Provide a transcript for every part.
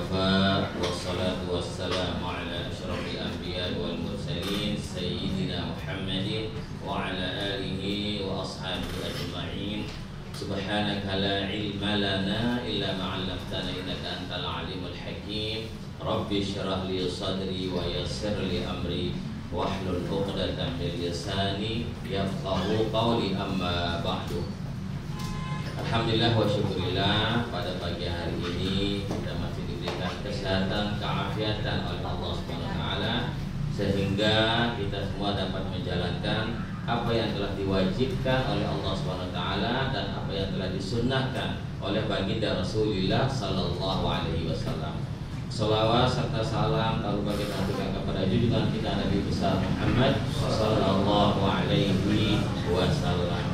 wafa wassalatu wassalamu ala asyrafil anbiya wal mursalin sayyidina Muhammadin wa ala alihi wa ashabihi ajma'in. Subhanaka la ilma lana illa ma 'allamtana innaka antal alimul hakim. Rabbi shrah li sadri wa yassir li amri wahlul 'uqdatam min lisani yafqahu qawli, amma ba'du. Alhamdulillah wa syukurillah, pada pagi hari ini kita masih diberikan kesehatan, keafiatan oleh Allah SWT, sehingga kita semua dapat menjalankan apa yang telah diwajibkan oleh Allah SWT dan apa yang telah disunnahkan oleh baginda Rasulullah Sallallahu Alaihi Wasallam. Salawat serta salam lalu bagi kepada junjungan kita Nabi besar Muhammad Sallallahu Alaihi Wasallam.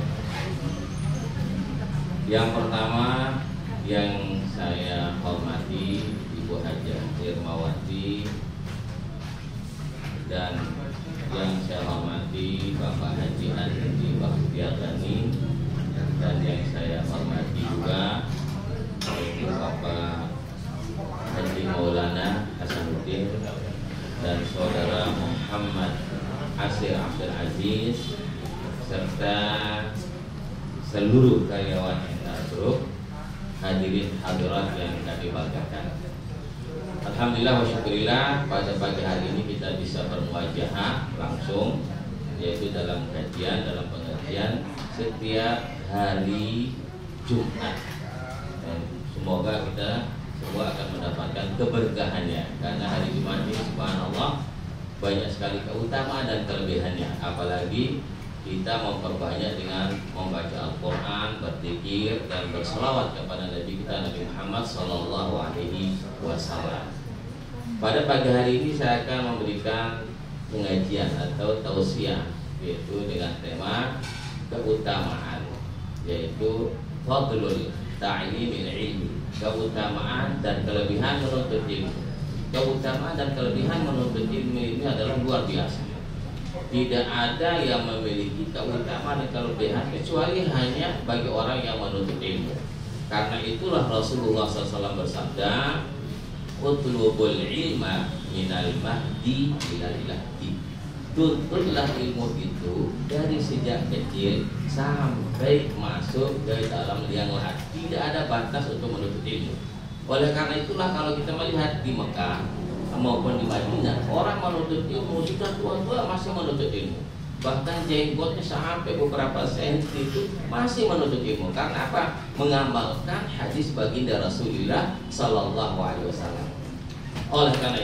Yang pertama yang saya hormati Ibu Hajah Irmawati, dan yang saya hormati Bapak Haji Andi Bakhtiardani, dan yang saya hormati juga Bapak Haji Maulana Hasanuddin dan Saudara Muhammad Asir Abdul Aziz, serta seluruh karyawan Group, hadirin hadirat yang kami banggakan. Alhamdulillah wa syukurillah, pada pagi hari ini kita bisa bermuajahah langsung, yaitu dalam kajian, dalam pengajian setiap hari Jumat. Dan semoga kita semua akan mendapatkan keberkahannya, karena hari Jumat ini subhanallah banyak sekali keutamaan dan kelebihannya. Apalagi kita memperbanyak dengan membaca Al-Quran, berzikir, dan berselawat kepada Nabi kita Nabi Muhammad Sallallahu Alaihi Wasallam. Pada pagi hari ini saya akan memberikan pengajian atau tausiah, yaitu dengan tema keutamaan, yaitu fadlul ta'limil ilmi, keutamaan dan kelebihan menuntut ilmu. Keutamaan dan kelebihan menuntut ilmu ini adalah luar biasa. Tidak ada yang memiliki keutamaan dan kelebihan kecuali hanya bagi orang yang menuntut ilmu. Karena itulah Rasulullah SAW bersabda, utlubul ilma minal mahdi ilal lahdi. Tuntutlah ilmu itu dari sejak kecil sampai masuk ke dalam liang lahat. Tidak ada batas untuk menuntut ilmu. Oleh karena itulah kalau kita melihat di Mekah maupun di Madinah, orang menuntut ilmu sudah tua-tua masih menuntut ilmu. Bahkan jenggotnya sampai beberapa senti itu masih menuntut ilmu. Karena apa? Mengamalkan hadis baginda Rasulullah Sallallahu Alaihi Wasallam. Oleh karena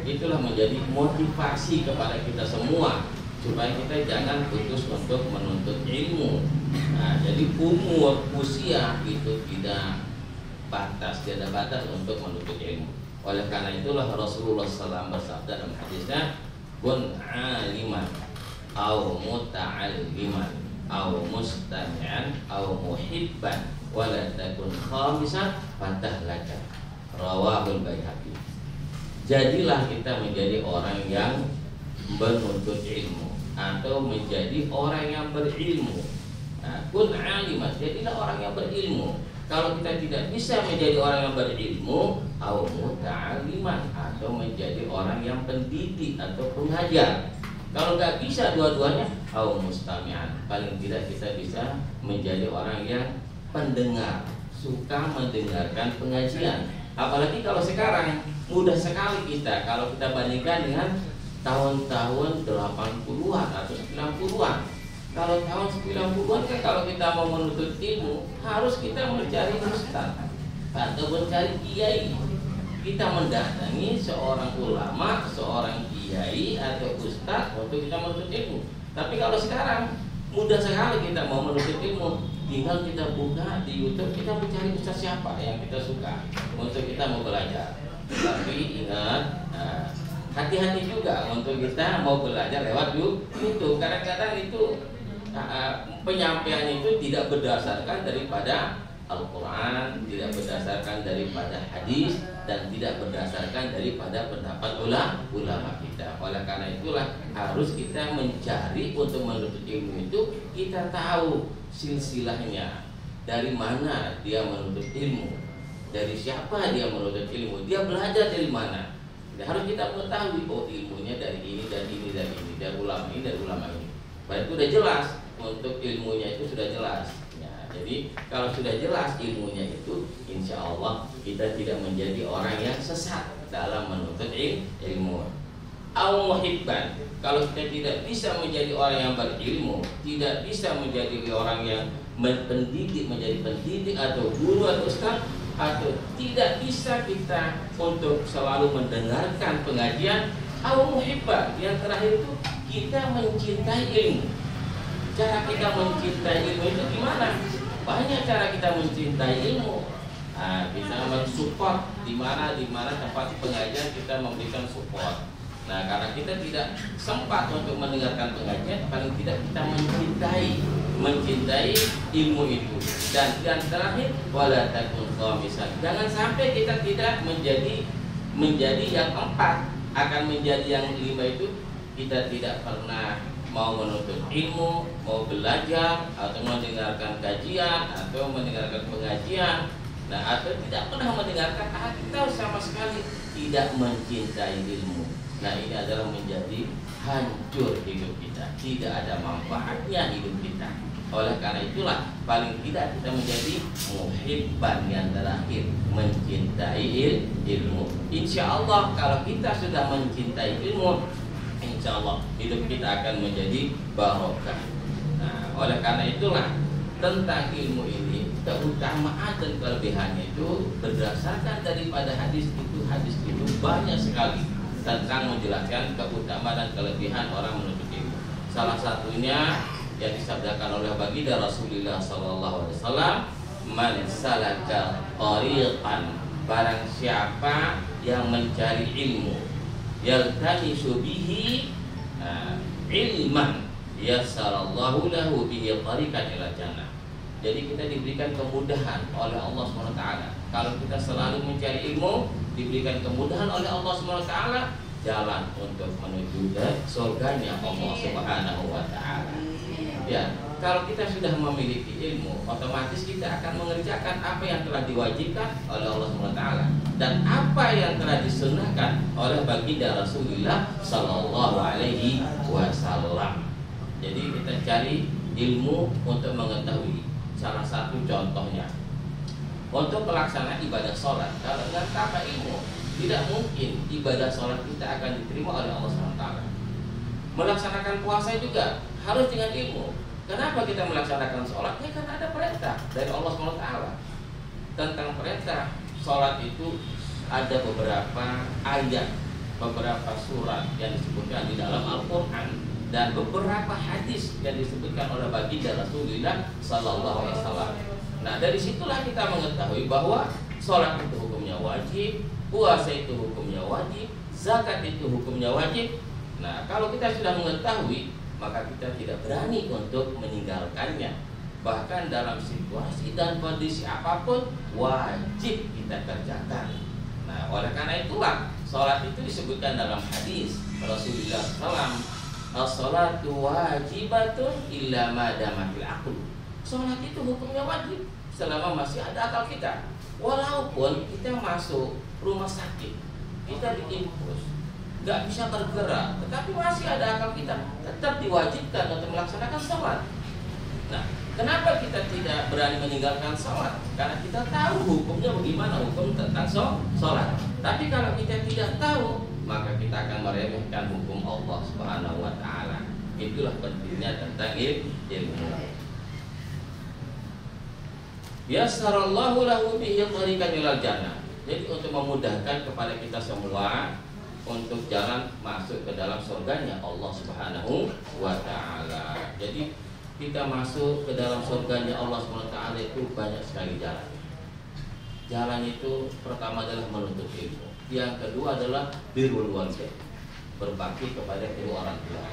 itulah menjadi motivasi kepada kita semua supaya kita jangan putus untuk menuntut ilmu. Nah, jadi umur usia itu tidak ada batas untuk menuntut ilmu. Oleh karena itulah Rasulullah SAW bersabda dalam hadisnya, kun aliman au muta'alliman au mustami'an au muhibban wa la takun khamisan fatahlaka. Rawahul Baihaqi. Jadilah kita menjadi orang yang menuntut ilmu atau menjadi orang yang berilmu. Nah, kun aliman, jadilah orang yang berilmu. Kalau kita tidak bisa menjadi orang yang berilmu, au muta'alliman, atau menjadi orang yang pendidik atau pengajar. Kalau nggak bisa dua-duanya, au mustami'an, paling tidak kita bisa menjadi orang yang pendengar, suka mendengarkan pengajian. Apalagi kalau sekarang mudah sekali kita, kalau kita bandingkan dengan tahun-tahun 80-an atau 90-an. Kalau tahun 90-an kan kalau kita mau menuntut ilmu harus kita mencari ustaz atau mencari kiai. Kita mendatangi seorang ulama, seorang kiai atau ustaz untuk kita menuntut ilmu. Tapi kalau sekarang mudah sekali kita mau menuntut ilmu, tinggal kita buka di YouTube, kita mencari ustaz siapa yang kita suka untuk kita mau belajar. Tapi ingat, hati-hati juga untuk kita mau belajar lewat YouTube. Kadang-kadang itu penyampaian itu tidak berdasarkan daripada Al-Quran, tidak berdasarkan daripada hadis, dan tidak berdasarkan daripada pendapat ulama kita. Oleh karena itulah harus kita mencari untuk menuntut ilmu itu, kita tahu silsilahnya, dari mana dia menuntut ilmu. Dari siapa dia menuntut ilmu? Dia belajar dari mana? Dan harus kita mengetahui, oh ilmunya dari ini dan ini dan ini, dari ulama ini dari ulama ini. Berarti sudah jelas, untuk ilmunya itu sudah jelas. Ya, jadi kalau sudah jelas ilmunya itu, insya Allah kita tidak menjadi orang yang sesat dalam menuntut ilmu. Au muhibban, kalau kita tidak bisa menjadi orang yang berilmu, tidak bisa menjadi orang yang pendidik, menjadi pendidik atau guru atau ustaz, atau tidak bisa kita untuk selalu mendengarkan pengajian. Au muhibban, yang terakhir itu kita mencintai ilmu. Cara kita mencintai ilmu itu gimana? Banyak cara kita mencintai ilmu. Bisa mensupport di mana tempat pengajian kita memberikan support. Nah, karena kita tidak sempat untuk mendengarkan pengajian, paling tidak kita mencintai ilmu itu. Dan yang terakhir, wala takun khamisan. Jangan sampai kita tidak menjadi yang keempat, akan menjadi yang lima itu. Kita tidak pernah mau menuntut ilmu, mau belajar, atau mendengarkan kajian, atau mendengarkan pengajian. Nah, atau tidak pernah mendengarkan, atau sama sekali tidak mencintai ilmu. Nah, ini adalah menjadi hancur hidup kita, tidak ada manfaatnya hidup kita. Oleh karena itulah paling tidak kita menjadi muhibban, yang terakhir mencintai ilmu. Insya Allah kalau kita sudah mencintai ilmu, insya Allah hidup kita akan menjadi barokah. Nah, oleh karena itulah tentang ilmu ini, keutamaan dan kelebihannya itu berdasarkan daripada hadis itu banyak sekali tentang menjelaskan keutamaan dan kelebihan orang menuntut ilmu. Salah satunya yang disabdakan oleh baginda Rasulullah SAW, man salaka tariqan, barang siapa yang mencari ilmu, yaltamisu bihi ilman, yassarallahu lahu bihi tariqan ila jannah. Jadi kita diberikan kemudahan oleh Allah SWT. Kalau kita selalu mencari ilmu, diberikan kemudahan oleh Allah SWT, jalan untuk menuju ke surganya Allah Subhanahu wa taala. Ya, kalau kita sudah memiliki ilmu, otomatis kita akan mengerjakan apa yang telah diwajibkan oleh Allah Subhanahu wa taala dan apa yang telah disunnahkan oleh baginda Rasulullah sallallahu alaihi wasallam. Jadi kita cari ilmu untuk mengetahui. Salah satu contohnya untuk pelaksanaan ibadah sholat, kalau nggak tanpa ilmu, tidak mungkin ibadah sholat kita akan diterima oleh Allah SWT. Melaksanakan puasa juga harus dengan ilmu. Kenapa kita melaksanakan sholat? Ya karena ada perintah dari Allah SWT. Tentang perintah sholat itu ada beberapa ayat, beberapa surat yang disebutkan di dalam Al-Quran, dan beberapa hadis yang disebutkan oleh baginda Rasulullah Sallallahu Alaihi Wasallam. Nah, dari situlah kita mengetahui bahwa sholat itu hukumnya wajib, puasa itu hukumnya wajib, zakat itu hukumnya wajib. Nah, kalau kita sudah mengetahui, maka kita tidak berani untuk meninggalkannya. Bahkan dalam situasi dan kondisi apapun wajib kita kerjakan. Nah, oleh karena itulah sholat itu disebutkan dalam hadis Rasulullah SAW, as-sholatu wajibatun illa ma damatil aql. Sholat itu hukumnya wajib selama masih ada akal kita. Walaupun kita masuk rumah sakit, kita diinfus, nggak bisa bergerak, tetapi masih ada akal kita, tetap diwajibkan untuk melaksanakan sholat. Nah, kenapa kita tidak berani meninggalkan sholat? Karena kita tahu hukumnya bagaimana, hukum tentang sholat. Tapi kalau kita tidak tahu, maka kita akan meremehkan hukum Allah Subhanahu wa taala. Itulah pentingnya tentang ilmu. Yassarallahu lahu bihi tariqan ilal jannah. Jadi untuk memudahkan kepada kita semua untuk jalan masuk ke dalam surganya Allah Subhanahu wa taala. Jadi kita masuk ke dalam surganya Allah Subhanahu wa taala itu banyak sekali jalan. Jalan itu pertama adalah menuntut ilmu. Yang kedua adalah birrul walidain, berbakti kepada kedua orang tua.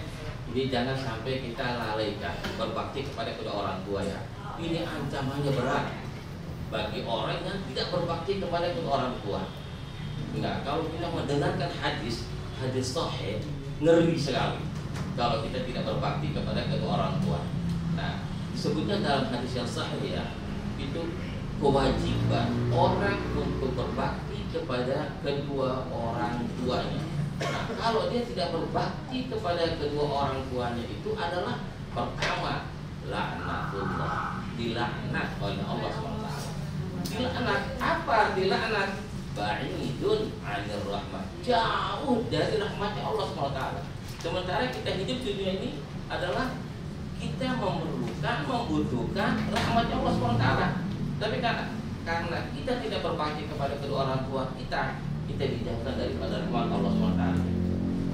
Jadi jangan sampai kita lalaikan berbakti kepada kedua orang tua ya. Ini ancamannya berat bagi orang yang tidak berbakti kepada kedua orang tua. Enggak, kalau kita mendengarkan hadis sahih, ngeri sekali kalau kita tidak berbakti kepada kedua orang tua. Nah, disebutnya dalam hadis yang sahih ya, itu kewajiban orang untuk berbakti kepada kedua orang tuanya. Nah, kalau dia tidak berbakti kepada kedua orang tuanya itu adalah pertama laknatullah, dilaknat oleh Allah SWT. Dilaknat apa? Dilaknat ba'idun 'anir rahmah, jauh dari rahmatnya Allah SWT. Sementara kita hidup di dunia ini adalah kita membutuhkan rahmatnya Allah SWT. Tapi karena kita tidak berbakti kepada kedua orang tua kita dijauhkan daripada rahmat Allah SWT.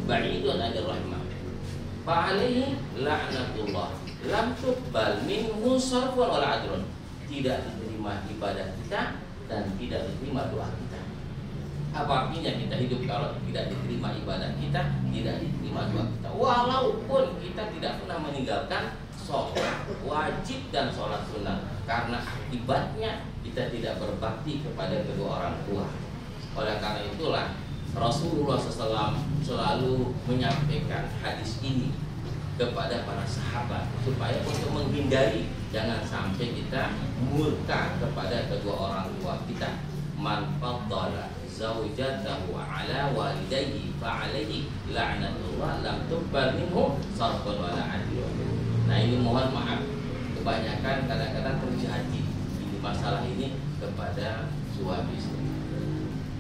Ba'idun 'anir rahmah, fa'alaihi la'natullah, lam tuqbal minhu sarfun wala adrun. Tidak diterima ibadah kita dan tidak diterima doa kita. Apa artinya kita hidup kalau tidak diterima ibadah kita, tidak diterima doa kita? Walaupun kita tidak pernah meninggalkan sholat wajib dan sholat sunnah, karena akibatnya kita tidak berbakti kepada kedua orang tua. Oleh karena itulah Rasulullah SAW selalu menyampaikan hadis ini kepada para sahabat supaya untuk menghindari jangan sampai kita murka kepada kedua orang tua kita. Man faddala zaujatahu ala walidayhi fa'alaihi la'natullah lam tuqbal minhu sarfun wala adlun. Nah, ini mohon maaf, kebanyakan kadang-kadang terjadi ini masalah ini kepada suami istri.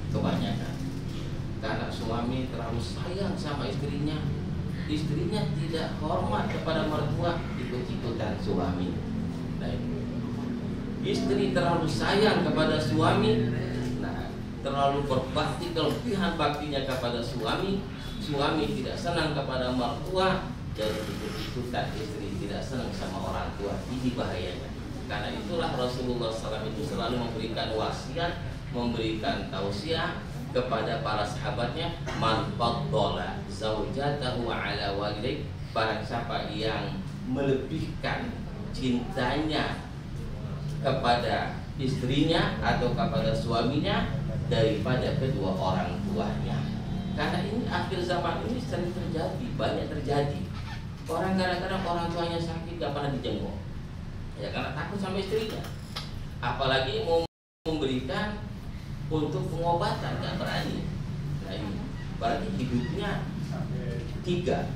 Kebanyakan karena suami terlalu sayang sama istrinya tidak hormat kepada mertua, ikut-ikutan suami. Nah, istri terlalu sayang kepada suami, terlalu berbakti, kelebihan baktinya kepada suami tidak senang kepada mertua, jadi ikut-ikutan istri tidak senang sama orang tua. Ini bahayanya. Karena itulah Rasulullah SAW itu selalu memberikan wasiat, memberikan tausiah kepada para sahabatnya, man faddala zaujatahu ala walidayhi, barang siapa yang melebihkan cintanya kepada istrinya atau kepada suaminya daripada kedua orang tuanya. Karena ini akhir zaman ini sering terjadi, banyak terjadi. Orang kadang-kadang orang tuanya sakit gak pernah dijenguk, ya karena takut sama istrinya. Apalagi mau memberikan untuk pengobatan gak berani. Nah, ini berarti hidupnya tiga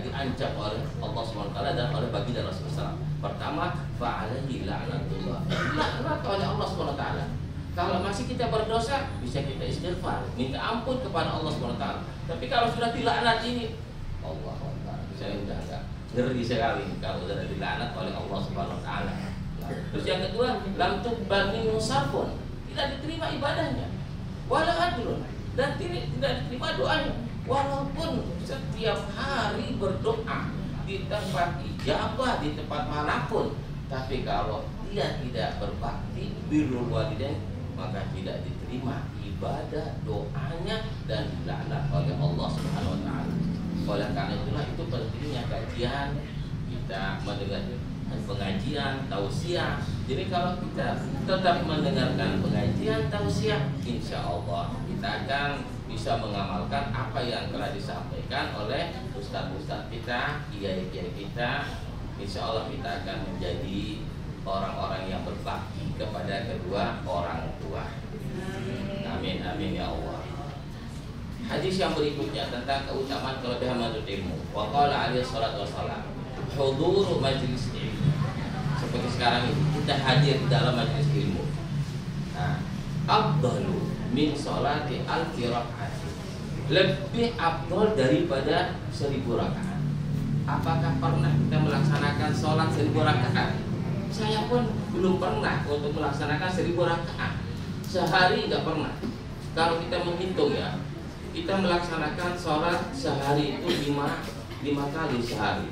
diancam oleh Allah SWT dan oleh baginda Rasulullah SAW. Pertama, fa'alaihi la'natullah, laknat oleh Allah SWT. Kalau masih kita berdosa, bisa kita istighfar, minta ampun kepada Allah SWT. Tapi kalau sudah dilaknat ini, Allah SWT, saya udah agak ngeri sekali kalau sudah dilaknat oleh Allah SWT. Terus yang kedua, lam tuqbal minhu sarfun, tidak diterima ibadahnya, wala adlun, dan tidak diterima doanya. Walaupun setiap hari berdoa di tempat ijabah, di tempat manapun, tapi kalau dia tidak berbakti birrul walidain, maka tidak diterima ibadah doanya dan dilaknat oleh Allah Subhanahu wa taala. Oleh karena itulah itu pentingnya kajian, kita mendengar pengajian, tausiah. Jadi kalau kita tetap mendengarkan pengajian, tausiah, insya Allah kita akan bisa mengamalkan apa yang telah disampaikan oleh ustaz-ustaz kita, kiai-kiai kita. Insya Allah kita akan menjadi orang-orang yang berbakti kepada kedua orang tua. Amin, amin ya Allah. Hadis yang berikutnya tentang keutamaan kelebihan menuntut ilmu. Wa qala alaihi salatu wassalam, huduru majlis ilmu. Seperti sekarang ini kita hadir di dalam majlis ilmu. Nah, afdalu min sholati alfi rakaat, lebih afdal daripada 1000 rakaat. Apakah pernah kita melaksanakan sholat 1000 rakaat? Saya pun belum pernah untuk melaksanakan 1000 rakaat. Sehari nggak pernah. Kalau kita menghitung ya, kita melaksanakan sholat sehari itu 5 kali sehari.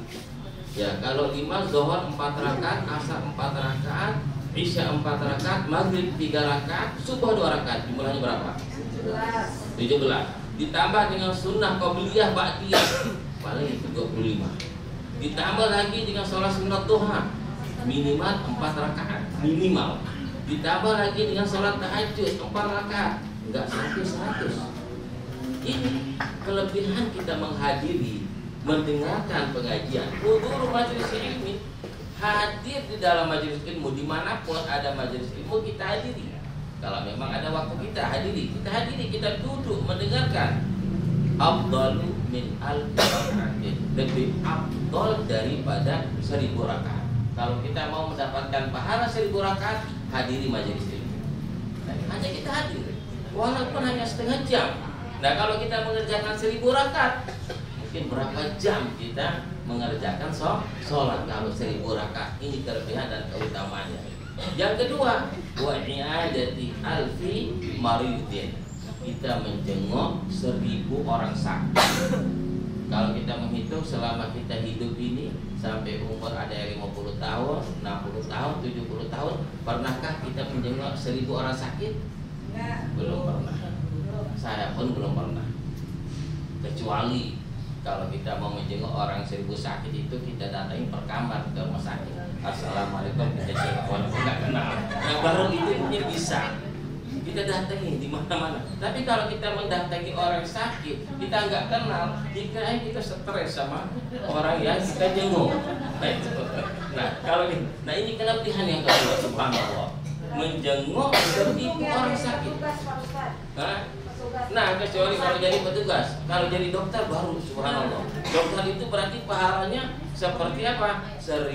Ya, kalau 5, zuhur 4 rakaat, asar 4 rakaat, isya 4 rakaat, maghrib 3 rakaat, subuh 2 rakaat. Jumlahnya berapa? 17. Ditambah dengan sunnah qabliyah ba'diyah, paling 25. Ditambah lagi dengan sholat sunat duha, minimal 4 rakaat, minimal. Ditambah lagi dengan sholat tahajud 4 rakaat, enggak sampai 100. Ini kelebihan kita menghadiri, mendengarkan pengajian, hudur majelis ilmi, hadir di dalam majelis ilmu. Dimanapun ada majelis ilmu kita hadiri. Kalau memang ada waktu kita hadiri, kita duduk mendengarkan. Afdalu min alfi rakaatin, lebih afdal daripada 1000 rakaat. Kalau kita mau mendapatkan pahala 1000 rakaat, hadiri majelis ilmu. Hanya kita hadir, walaupun hanya setengah jam. Nah, kalau kita mengerjakan 1000 rakaat, mungkin berapa jam kita mengerjakan sholat kalau 1000 rakaat. Ini kelebihan dan keutamaannya. Yang kedua, wa i'adati alfi maridin, kita menjenguk 1000 orang sakit. Kalau kita menghitung selama kita hidup ini sampai umur ada yang 50 tahun, 60 tahun, 70 tahun, pernahkah kita menjenguk 1000 orang sakit? Belum pernah. Saya pun belum pernah. Kecuali kalau kita mau menjenguk orang 1000 sakit itu kita datangi per kamar ke rumah sakit. Assalamualaikum, kita telepon, nggak kenal. Nah, baru itu mungkin bisa kita datangi di mana-mana. Tapi kalau kita mendatangi orang sakit, kita nggak kenal, dikira kita stres sama orang yang kita jenguk. Nah, kalau ini, nah ini kelebihan yang kedua, subhanallah, menjenguk 1000 orang sakit. Nah, kecuali kalau jadi petugas, kalau jadi dokter baru, subhanallah. Dokter itu berarti pahalanya seperti apa? 1000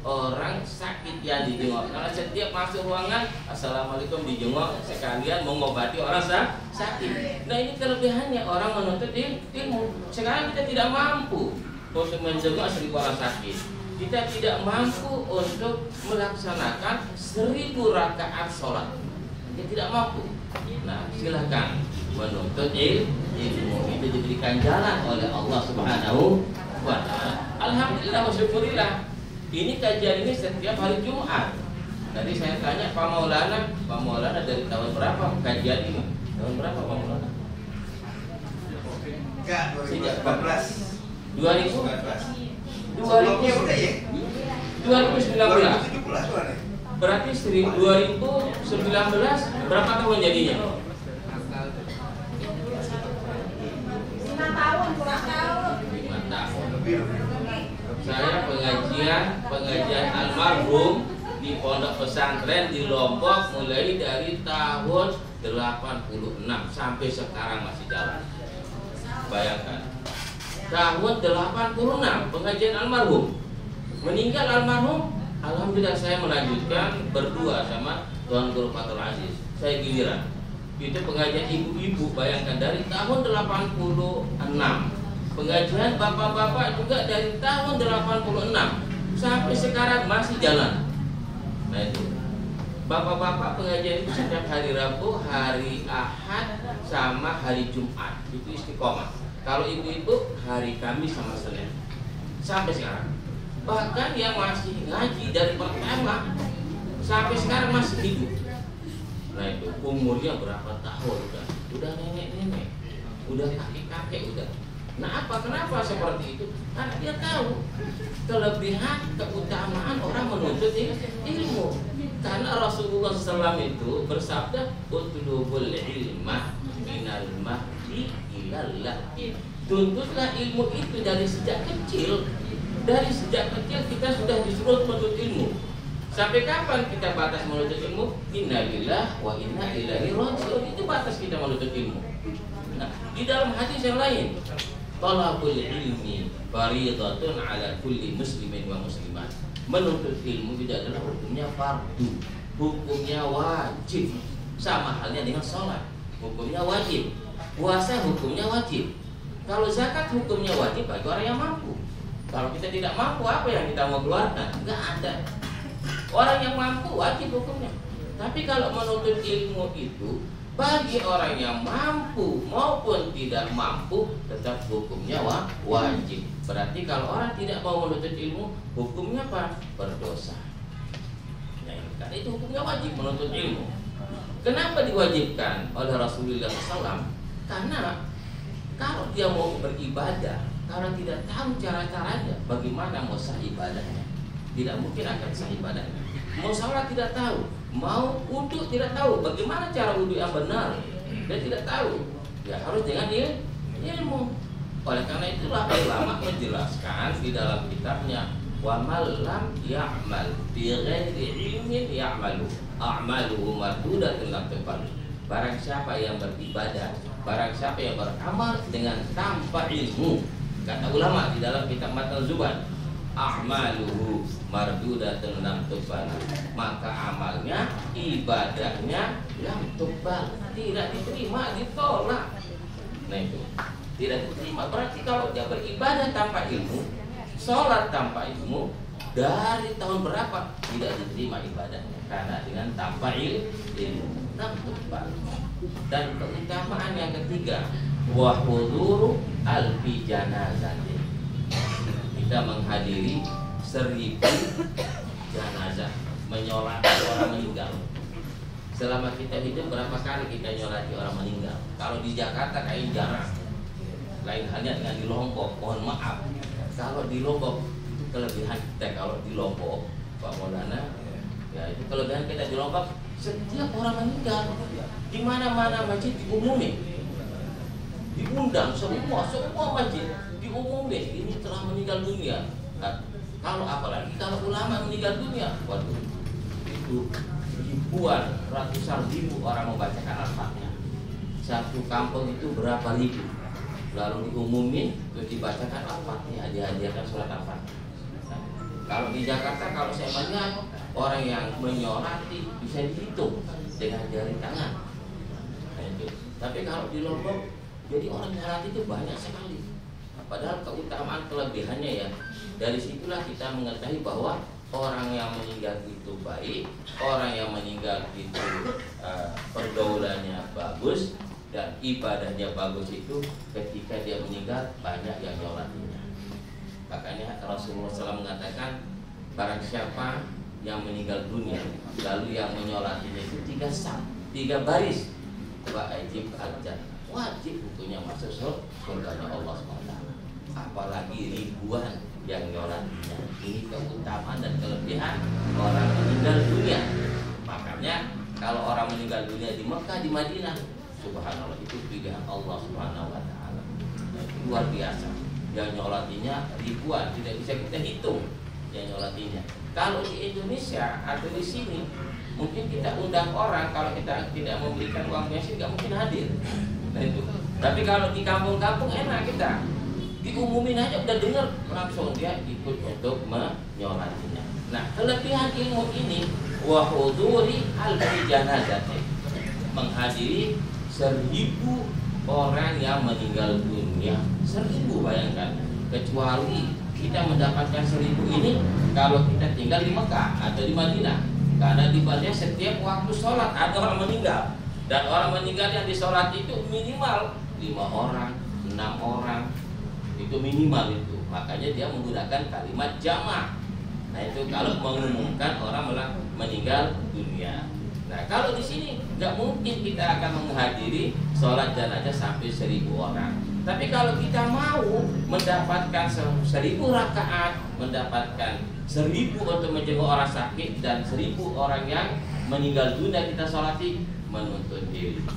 orang sakit yang dijenguk. Karena setiap masuk ruangan, assalamualaikum, dijenguk sekalian mengobati orang sakit. Nah, ini kelebihannya orang menuntut ilmu. Sekarang kita tidak mampu untuk menjenguk 1000 orang sakit. Kita tidak mampu untuk melaksanakan 1000 rakaat sholat. Kita tidak mampu. Nah, silahkan menuntut ilmu. Itu diberikan jalan oleh Allah Subhanahu wa ta'ala. Alhamdulillah wa syukurillah. Ini kajian ini setiap hari Jumat. Tadi saya tanya Pak Maulana dari tahun berapa kajian ini? Tahun berapa Pak Maulana? Enggak, 2014. 2019. Berarti 2019 berapa tahun jadinya? 5 tahun, kurang tahun. 5 tahun. Saya pengajian almarhum di pondok pesantren di Lombok mulai dari tahun 86 sampai sekarang masih jalan. Bayangkan, tahun 86 pengajian almarhum. Meninggal almarhum, alhamdulillah saya melanjutkan berdua sama Tuan Guru Fatul Aziz. Saya giliran. Itu pengajian ibu-ibu, bayangkan dari tahun 86. Pengajian bapak-bapak juga dari tahun 86 sampai sekarang masih jalan. Nah itu, bapak-bapak pengajian itu setiap hari Rabu, hari Ahad, sama hari Jumat. Itu istiqomah. Kalau ibu-ibu hari Kamis sama Senin. Sampai sekarang. Bahkan yang masih ngaji dari pertama sampai sekarang masih hidup. Nah itu umurnya berapa tahun udah nenek-nenek, udah kakek-kakek udah. Nah kenapa seperti itu? Karena dia tahu kelebihan, keutamaan orang menuntut ilmu. Karena Rasulullah SAW itu bersabda, utlubul ilma minal mahdi ilal lahdi. Tuntutlah ilmu itu dari sejak kecil. Dari sejak kecil kita sudah disuruh menuntut ilmu. Sampai kapan kita batas menuntut ilmu? Innalillah wa inna ilaihi raji'un. Itu batas kita menuntut ilmu. Nah, di dalam hadis yang lain, talabul ilmi fariidatun ala kulli muslimin wa muslimat. Menuntut ilmu itu adalah hukumnya fardu, hukumnya wajib. Sama halnya dengan sholat, hukumnya wajib. Puasa hukumnya wajib. Kalau zakat hukumnya wajib bagi orang yang mampu. Kalau kita tidak mampu, apa yang kita mau keluarkan? Enggak ada. Orang yang mampu wajib hukumnya. Tapi kalau menuntut ilmu itu bagi orang yang mampu maupun tidak mampu tetap hukumnya wajib. Berarti kalau orang tidak mau menuntut ilmu, hukumnya apa? Berdosa. Nah, karena itu hukumnya wajib menuntut ilmu. Kenapa diwajibkan oleh Rasulullah SAW? Karena kalau dia mau beribadah, kalau tidak tahu cara-caranya, bagaimana mau sah ibadahnya? Tidak mungkin akan sah ibadahnya. Mau sholat tidak tahu, mau wudhu tidak tahu, bagaimana cara wudhu yang benar? Dia tidak tahu. Ya harus dengan ilmu. Oleh karena itulah ulama menjelaskan di dalam kitabnya Wa man lam ya'mal bi ghairi ilmin ya'malu a'maluhu mardudatun lam tuqbal. Barang siapa yang beribadah, barang siapa yang beramal dengan tanpa ilmu, kata ulama di dalam kitab Matan Zuban, a'maluhu mardudatun lam tuqbal, maka amalnya, ibadahnya lam tuqbal, tidak diterima, ditolak. Nah itu tidak diterima. Berarti kalau dia beribadah tanpa ilmu, sholat tanpa ilmu, dari tahun berapa tidak diterima ibadahnya, karena dengan tanpa ilmu. Dan keutamaan yang ketiga, wa huduru alfi janazatin, kita menghadiri 1000 janazah, menyolati orang meninggal. Selama kita hidup berapa kali kita nyolati orang meninggal? Kalau di Jakarta kayak jarang. Lain halnya dengan di Lombok, mohon maaf. Kalau di Lombok itu kelebihan kita. Kalau di Lombok, Pak Maulana, ya itu kelebihan kita di Lombok. Setiap orang meninggal, di mana-mana masjid diumumin, diundang semua masjid diumumin ini telah meninggal dunia. Nah, kalau apalagi kalau ulama meninggal dunia, waduh, itu ribuan, ratusan ribu orang membacakan Al-Fatihah. Satu kampung itu berapa ribu, lalu diumumin, terus dibacakan Al-Fatihah, dihadiahkan surat Al-Fatihah. Nah, kalau di Jakarta, kalau saya melihat orang yang menyolati bisa dihitung dengan jari tangan. Nah, itu. Tapi kalau di Lombok, jadi orang nyolati itu banyak sekali. Padahal keutamaan kelebihannya ya, dari situlah kita mengetahui bahwa orang yang meninggal itu baik, orang yang meninggal itu pergaulannya bagus dan ibadahnya bagus itu ketika dia meninggal banyak yang nyolatinya. Makanya Rasulullah SAW mengatakan barang siapa yang meninggal dunia lalu yang menyolatinya itu 3 saf, 3 baris, wajib al-jannah, wajib hukumnya masuk surganya Allah SWT. Apalagi ribuan yang nyolatinya. Ini keutamaan dan kelebihan orang meninggal dunia. Makanya kalau orang meninggal dunia di Mekah, di Madinah, subhanallah, itu pilihan Allah Subhanahu wa taala. Luar biasa. Yang nyolatinya ribuan, tidak bisa kita hitung yang nyolatinya. Kalau di Indonesia atau di sini mungkin kita undang orang, kalau kita tidak memberikan uang bensin nggak mungkin hadir. Nah itu. Tapi kalau di kampung-kampung enak, kita diumumin aja udah dengar langsung dia ikut untuk menyolatinya. Nah kelebihan ilmu ini wa huduri alfi janazati, menghadiri 1000 orang yang meninggal dunia. 1000, bayangkan. Kecuali kita mendapatkan 1000 ini kalau kita tinggal di Mekah atau di Madinah, karena di Madinah setiap waktu sholat ada orang meninggal, dan orang meninggal yang disolat itu minimal 5 orang, 6 orang, itu minimal itu. Makanya dia menggunakan kalimat jamak. Nah itu kalau mengumumkan orang meninggal dunia. Nah kalau di sini nggak mungkin kita akan menghadiri sholat jenazah sampai 1000 orang. Tapi kalau kita mau mendapatkan 1000 rakaat, mendapatkan 1000 untuk menjenguk orang sakit dan 1000 orang yang meninggal dunia kita sholati, menuntut ilmu.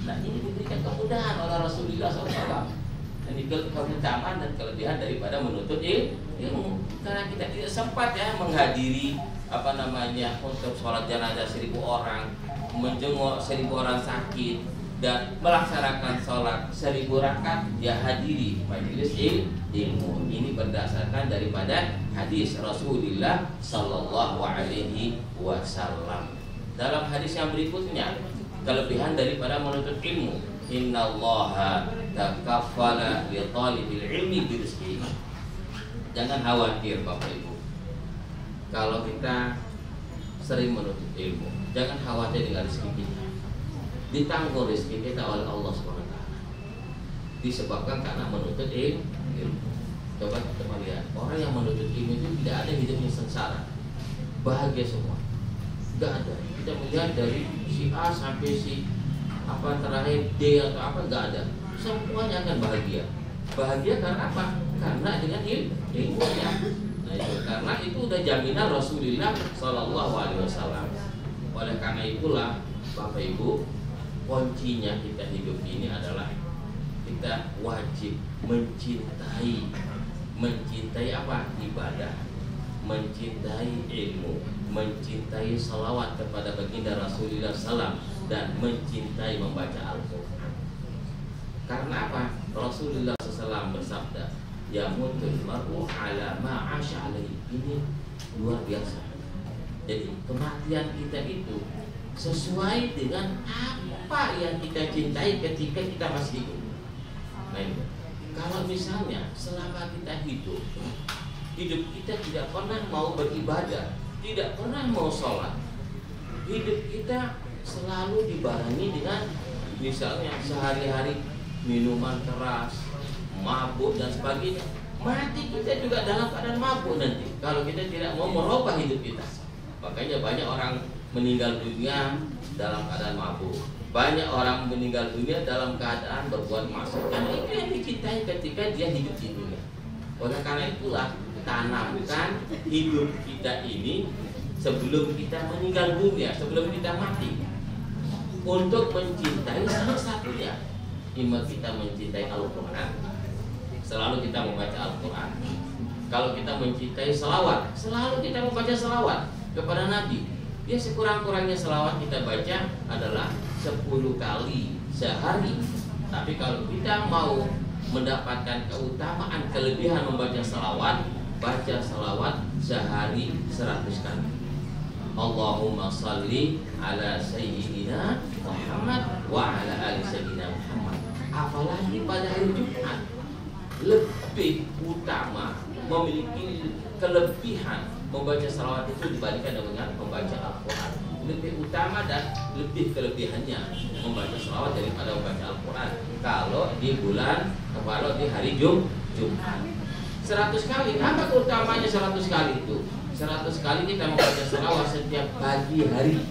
Nah ini diberikan kemudahan oleh Rasulullah SAW. Ini keutamaan dan kelebihan daripada menuntut ilmu. Karena kita tidak sempat ya menghadiri untuk sholat jenazah 1000 orang, menjenguk 1000 orang sakit, dan melaksanakan sholat 1000 rakaat, ya hadiri majelis ilmu. Ini berdasarkan daripada hadis Rasulullah Sallallahu Alaihi Wasallam. Dalam hadis yang berikutnya, kelebihan daripada menuntut ilmu, innallaha takaffala li talibil ilmi birizqihi. Jangan khawatir Bapak Ibu, kalau kita sering menuntut ilmu, jangan khawatir dengan rezeki kita. Ditanggung rezeki kita oleh Allah SWT, disebabkan karena menuntut ilmu. Coba kita lihat, orang yang menuntut ilmu itu tidak ada hidupnya sengsara, bahagia semua. Tidak ada. Kita melihat dari si A sampai si terakhir D atau apa, nggak ada. Semuanya akan bahagia. Bahagia karena apa? Karena dengan ilmunya. Nah itu, karena itu udah jaminan Rasulullah Sallallahu Alaihi Wasallam. Oleh karena itulah Bapak Ibu, kuncinya kita hidup ini adalah kita wajib mencintai apa? Ibadah. mencintai ilmu, mencintai salawat kepada baginda Rasulullah SAW, dan mencintai membaca Al-Quran. Karena apa? Rasulullah SAW bersabda, yamutul mar'u ala ma'asha alaihi. Ini luar biasa. Jadi kematian kita itu sesuai dengan apa yang kita cintai ketika kita masih hidup. Nah ini, kalau misalnya selama kita hidup kita tidak pernah mau beribadah, tidak pernah mau sholat, hidup kita selalu dibarengi dengan misalnya sehari-hari minuman keras, mabuk dan sebagainya, mati kita juga dalam keadaan mabuk nanti kalau kita tidak mau merubah hidup kita. Makanya banyak orang meninggal dunia dalam keadaan mabuk, banyak orang meninggal dunia dalam keadaan berbuat maksiat, karena itu yang dicintai ketika dia hidup di dunia. Oleh karena itulah, tanamkan hidup kita ini sebelum kita meninggal dunia, sebelum kita mati, untuk mencintai salah satunya. Iman kita mencintai Al-Quran, selalu kita membaca Al-Quran. Kalau kita mencintai selawat, selalu kita membaca selawat kepada Nabi. Ya, sekurang-kurangnya selawat kita baca adalah 10 kali sehari. Tapi kalau kita mau mendapatkan keutamaan, kelebihan membaca selawat, baca selawat sehari 100 kali. Allahumma salli ala sayyidina Muhammad wa ala ali sayyidina Muhammad. Apalagi pada hari Jumat, lebih utama, memiliki kelebihan membaca salawat itu dibandingkan dengan membaca Al-Quran. Lebih utama dan lebih kelebihannya membaca salawat daripada membaca Al-Quran kalau di bulan, kalau di hari Jumat. 100 kali, apa keutamanya 100 kali itu? 100 kali kita membaca salawat setiap pagi hari.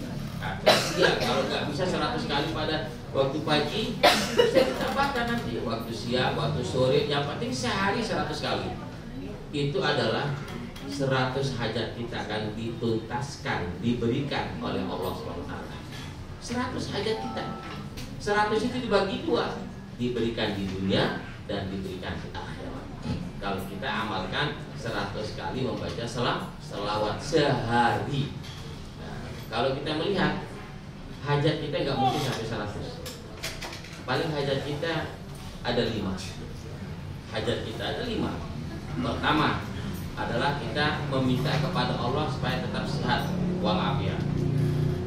Siang, kalau nggak bisa 100 kali pada waktu pagi, bisa ditambahkan nanti waktu siang, waktu sore, yang penting sehari 100 kali. Itu adalah 100 hajat kita akan dituntaskan, diberikan oleh Allah SWT. 100 hajat kita, 100 itu dibagi 2, diberikan di dunia dan diberikan di akhirat. Kalau kita amalkan 100 kali membaca selawat sehari. Nah, kalau kita melihat hajat kita nggak mungkin sampai 100. Paling hajat kita ada 5. Hajat kita ada 5. Pertama adalah kita meminta kepada Allah supaya tetap sehat walafiat.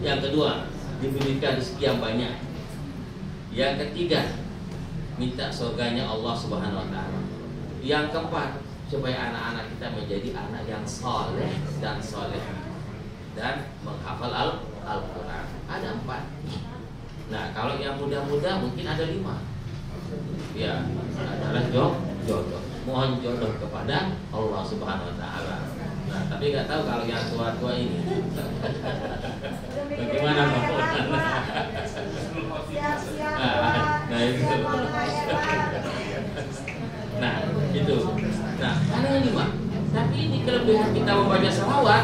Yang kedua, diberikan rezeki yang banyak. Yang ketiga, minta surganya Allah Subhanahu wa taala. Yang keempat, supaya anak-anak kita menjadi anak yang soleh dan soleh dan menghafal Al-Quran. Ada 4. Nah, kalau yang muda-muda mungkin ada 5. Ya, adalah jodoh. Mohon jodoh kepada Allah Subhanahu wa taala. Nah, tapi nggak tahu kalau yang tua-tua ini bagaimana mohon. Nah, itu. Nah, itu. Nah, ada yang 5. Tapi ini kelebihan kita membaca salawat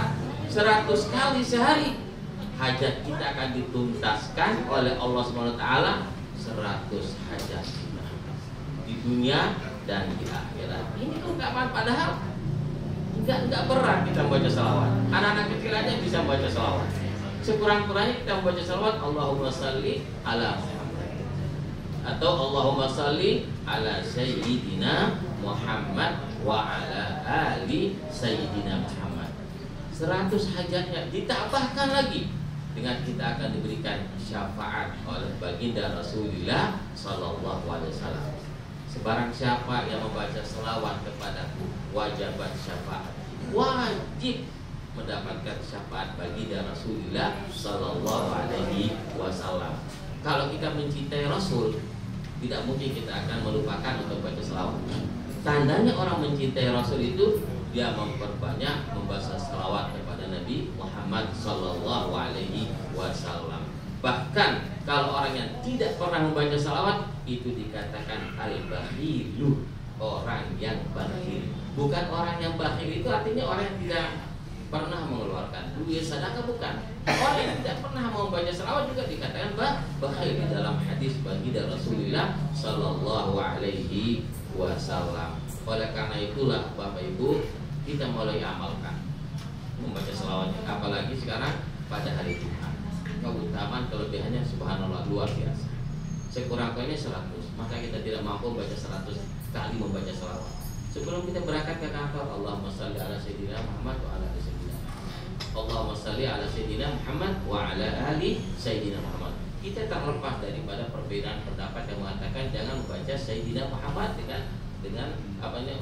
100 kali sehari. Hajat kita akan dituntaskan oleh Allah Subhanahu wa taala 100 hajat kita di dunia dan di akhirat. Ini keutamaan, padahal enggak berat kita membaca salawat. Anak-anak kecil aja bisa membaca salawat. Sekurang-kurangnya kita membaca salawat Allahumma salli ala Muhammad atau Allahumma salli ala sayyidina Muhammad wa ala ali sayyidina Muhammad. 100 hajatnya ditambahkan lagi dengan kita akan diberikan syafaat oleh baginda Rasulullah sallallahu alaihi wasallam. Sebarang siapa yang membaca selawat kepadaku, wajibat syafaat, wajib mendapatkan syafaat baginda Rasulullah sallallahu alaihi wasallam. Kalau kita mencintai Rasul, tidak mungkin kita akan melupakan untuk baca selawat. Tandanya orang mencintai Rasul itu dia memperbanyak membaca selawat kepada Nabi Muhammad sallallahu alaihi wasallam. Bahkan kalau orang yang tidak pernah membaca salawat itu dikatakan al-bakhilu, orang yang bakhil. Bukan orang yang bakhil itu artinya orang yang tidak pernah mengeluarkan duit sedekah, bukan. Orang yang tidak pernah membaca salawat juga dikatakan bakhil di dalam hadis baginda Rasulullah sallallahu alaihi wasallam. Oleh karena itulah Bapak Ibu, kita mulai amalkan. membaca selawatnya, apalagi sekarang pada hari Jumat. Keutamaan kelebihannya subhanallah luar biasa. Sekurang-kurangnya 100, maka kita tidak mampu baca 100 kali membaca selawat. Sebelum kita berangkat ke kantor, Allahumma shalli ala sayyidina Muhammad wa ala ali sayyidina Muhammad. Allahumma shalli ala sayyidina Muhammad wa ala ali sayyidina Muhammad. Kita terlepas daripada perbedaan pendapat yang mengatakan jangan membaca sayyidina Muhammad dengan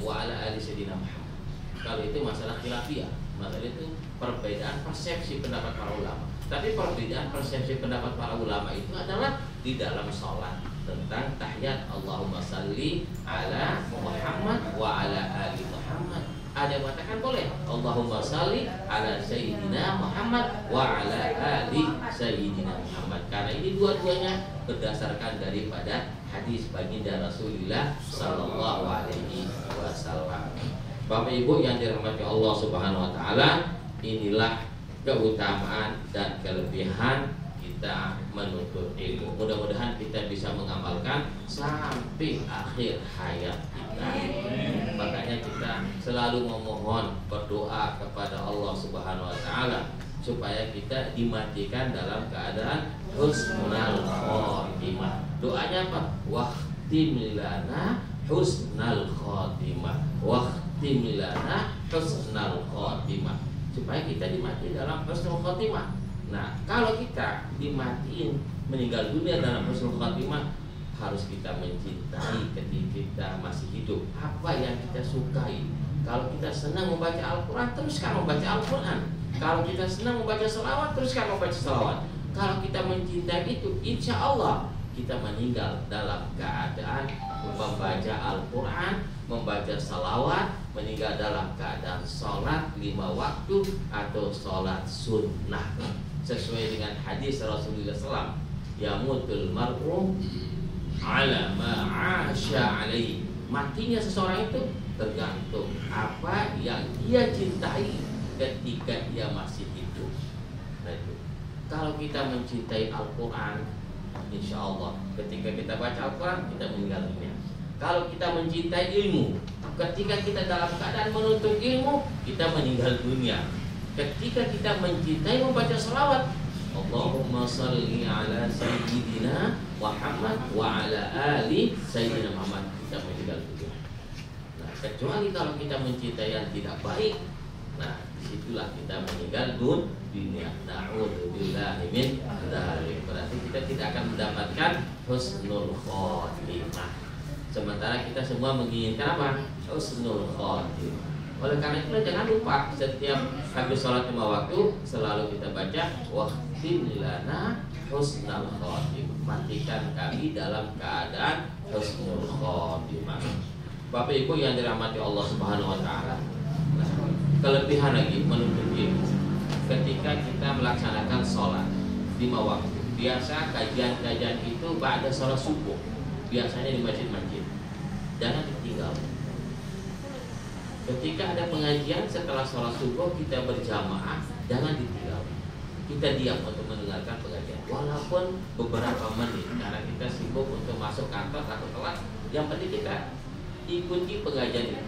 wa ala ali sayyidina Muhammad. Kalau itu masalah khilafiyah, masalah itu perbedaan persepsi pendapat para ulama. Tapi perbedaan persepsi pendapat para ulama itu adalah di dalam sholat tentang tahiyat Allahumma salli ala Muhammad wa ala ali Muhammad. Ada yang mengatakan boleh Allahumma salli ala sayyidina Muhammad wa ala ali sayyidina Muhammad, karena ini dua-duanya berdasarkan daripada hadis baginda Rasulullah sallallahu alaihi wasallam. Bapak Ibu yang dirahmati Allah Subhanahu wa taala, inilah keutamaan dan kelebihan kita menuntut ilmu. Mudah-mudahan kita bisa mengamalkan sampai akhir hayat kita. Makanya kita selalu memohon berdoa kepada Allah Subhanahu wa taala supaya kita dimatikan dalam keadaan husnul khotimah. Doanya apa? Wahtim lana husnul khotimah. Wahtim lana husnul khotimah. Supaya kita dimati dalam husnul khotimah. Nah, kalau kita dimatiin meninggal dunia dalam husnul khotimah, harus kita mencintai ketika kita masih hidup apa yang kita sukai. Kalau kita senang membaca Al-Quran, teruskan membaca Al-Quran. Kalau kita senang membaca selawat, teruskan membaca selawat. Kalau kita mencintai itu, insya Allah kita meninggal dalam keadaan membaca Al-Quran, membaca salawat, meninggal dalam keadaan sholat 5 waktu atau sholat sunnah sesuai dengan hadis Rasulullah SAW, yamutul mar'u ala ma'asya alaih. Matinya seseorang itu tergantung apa yang dia cintai ketika dia masih hidup. Nah, itu. Kalau kita mencintai Al-Quran, insya Allah ketika kita baca Al-Quran kita meninggal dunia. Kalau kita mencintai ilmu, ketika kita dalam keadaan menuntut ilmu, kita meninggal dunia. Ketika kita mencintai membaca salawat, Allahumma salli ala sayyidina Muhammad wa ala ali sayyidina Muhammad, kita meninggal dunia. Nah, kecuali kalau kita mencintai yang tidak baik, nah disitulah kita meninggal dunia. Na'udzubillahi min dzalik. Berarti kita tidak akan mendapatkan husnul khotimah. Sementara kita semua menginginkan apa? Husnul khotimah. Oleh karena itu jangan lupa setiap habis sholat 5 waktu selalu kita baca wahtim lana husnul khotimah. Matikan kami dalam keadaan husnul khotimah. Bapak Ibu yang dirahmati Allah Subhanahu wa taala. Nah, kelebihan lagi menuntut ilmu. Ketika kita melaksanakan sholat 5 waktu, biasa kajian-kajian itu ba'da sholat subuh, biasanya di masjid-masjid. Jangan ditinggal. Ketika ada pengajian setelah sholat subuh kita berjamaah, jangan ditinggal. Kita diam untuk mendengarkan pengajian, walaupun beberapa menit, karena kita sibuk untuk masuk kantor atau telat. Yang penting kita ikuti pengajian itu,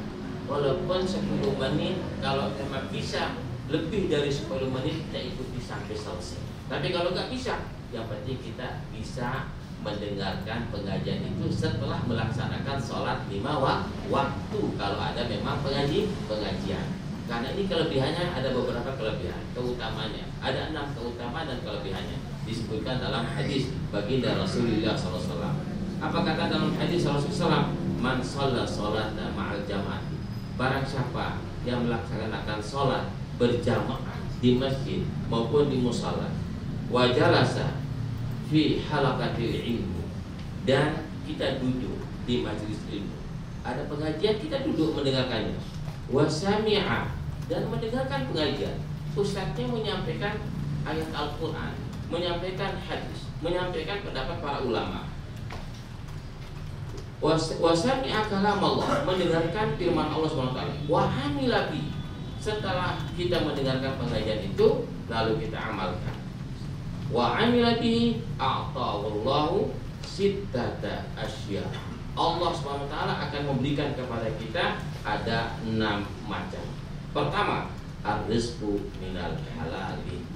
walaupun 10 menit. Kalau memang bisa lebih dari 10 menit kita ikuti sampai selesai. Tapi kalau nggak bisa, yang penting kita bisa mendengarkan pengajian itu setelah melaksanakan sholat 5 waktu kalau ada memang pengajian. Karena ini kelebihannya ada beberapa kelebihan, keutamanya ada 6 keutamaan dan kelebihannya disebutkan dalam hadis baginda Rasulullah SAW. Apa kata dalam hadis Rasulullah SAW? Man sholat sholata ma'al jamaah. Barang siapa yang melaksanakan sholat berjamaah di masjid maupun di musala, wajalasa fi halaqatil ilmu, dan kita duduk di majelis ilmu, ada pengajian kita duduk mendengarkannya, wasami'a, dan mendengarkan pengajian, ustadznya menyampaikan ayat Al-Quran, menyampaikan hadis, menyampaikan pendapat para ulama, wasami'a kalam Allah, mendengarkan firman Allah SWT, wa amila bi, setelah kita mendengarkan pengajian itu lalu kita amalkan, wa amila bihi a'ta'allahu sittata asya. Allah SWT akan memberikan kepada kita ada 6 macam. Pertama, ar-rizqu minal halali,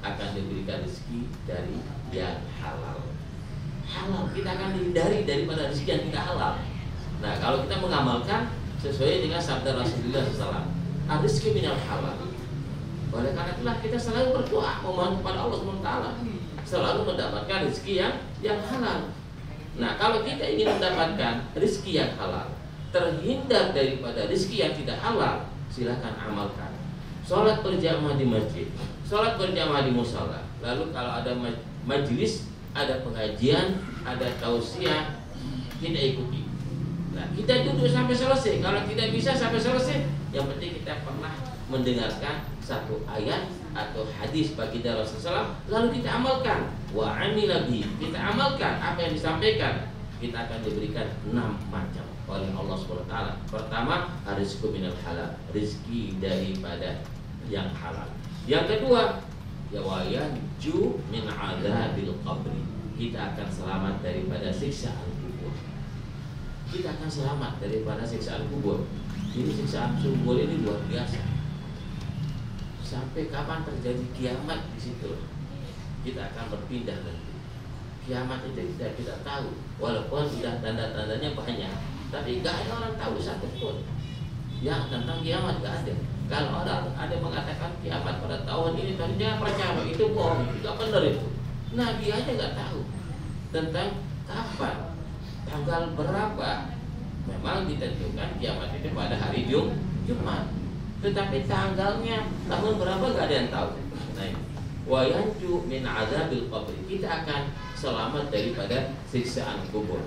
akan diberikan rezeki dari yang halal. Halal, kita akan dihindari daripada rezeki yang tidak halal. Nah, kalau kita mengamalkan sesuai dengan sabda Rasulullah SAW, ar-rizqu minal halal. Oleh karena itulah kita selalu berdoa memohon kepada Allah SWT, selalu mendapatkan rezeki yang halal. Nah, kalau kita ingin mendapatkan rezeki yang halal, terhindar daripada rezeki yang tidak halal, silakan amalkan. Sholat berjamaah di masjid, sholat berjamaah di musala. Lalu kalau ada majelis, ada pengajian, ada tausiah, kita ikuti. Nah, kita duduk sampai selesai. Kalau tidak bisa sampai selesai, yang penting kita pernah mendengarkan satu ayat atau hadis baginda Rasulullah SAW, lalu kita amalkan. Wa amila bihi, kita amalkan apa yang disampaikan. Kita akan diberikan 6 macam oleh Allah SWT. Pertama, rizqu minal halal, rezeki daripada yang halal. Yang kedua, ya wa yanju min adzabil qabri, kita akan selamat daripada siksaan kubur. Kita akan selamat daripada siksaan kubur. Ini siksaan kubur ini luar biasa. Sampai kapan terjadi kiamat di situ, kita akan berpindah nanti. Kiamat itu kita tahu, walaupun sudah tanda-tandanya banyak, tapi gak ada orang tahu satu pun yang tentang kiamat, gak ada. Kalau ada mengatakan kiamat pada tahun ini, tapi jangan percaya, itu bohong, itu gak benar itu. Nabi aja gak tahu tentang kapan, tanggal berapa. Memang ditentukan kiamat itu pada hari Jumat, tetapi tanggalnya tahun berapa gak ada yang tahu. Nah, wa yanju min adzabil qabri, kita akan selamat daripada siksaan kubur.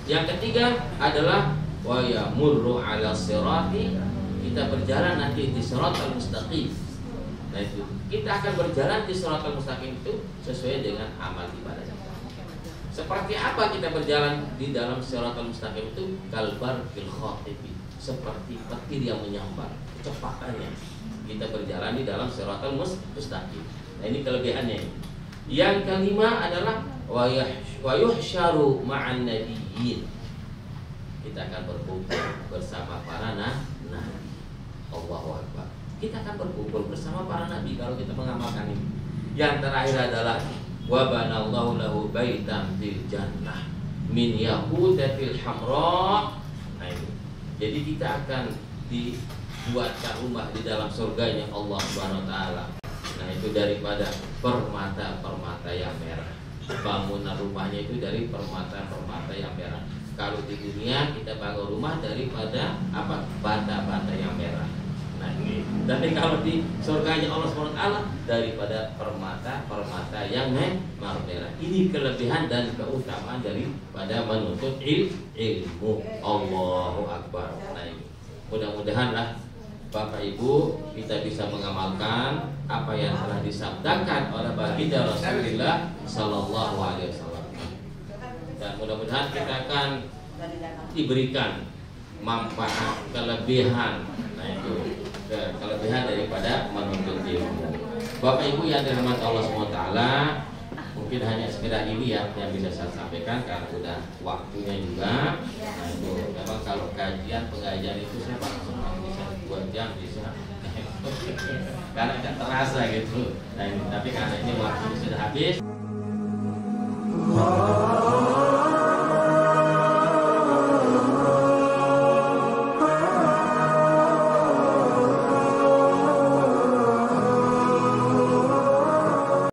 Yang ketiga adalah wa yamurru ala sirati, kita berjalan nanti di siratal mustaqim. Nah, itu kita akan berjalan di siratal mustaqim itu sesuai dengan amal ibadah kita. Seperti apa kita berjalan di dalam siratal mustaqim itu? Kalbar fil khatibi, seperti petir yang menyambar, kecepatannya kita berjalan di dalam siratal mustaqim. Nah, ini kelebihannya. Yang kelima adalah wa yuhsyaru ma'an nabiyyin, kita akan berkumpul bersama para nabi. Allahu Akbar. Kita akan berkumpul bersama para nabi kalau kita mengamalkan ini. Yang terakhir adalah wa banallahu lahu baitan fil jannah min yaqudatil hamra. Nah, ini. Jadi kita akan dibuatkan rumah di dalam surganya Allah Subhanahu wa taala. Nah, itu daripada permata-permata yang merah. Bangunan rumahnya itu dari permata-permata yang merah. Kalau di dunia kita bangun rumah daripada apa? Bata-bata yang merah. Nah, ini. Tapi kalau di surganya Allah SWT daripada permata-permata yang merah. Ini kelebihan dan keutamaan daripada menuntut ilmu. Allahu Akbar. Nah, ini. Mudah-mudahanlah Bapak Ibu kita bisa mengamalkan apa yang telah disabdakan oleh baginda Rasulullah Sallallahu Alaihi Wasallam. Dan mudah-mudahan kita akan diberikan manfaat, kelebihan, nah itu kelebihan daripada menuntut ilmu. Bapak Ibu yang dirahmati Allah SWT, mungkin hanya sekedar ini ya yang bisa saya sampaikan karena sudah waktunya juga. Nah itu memang kalau pengajian itu saya langsung bisa 2 jam bisa. Karena tidak terasa gitu. Nah ini, tapi karena ini waktu sudah habis.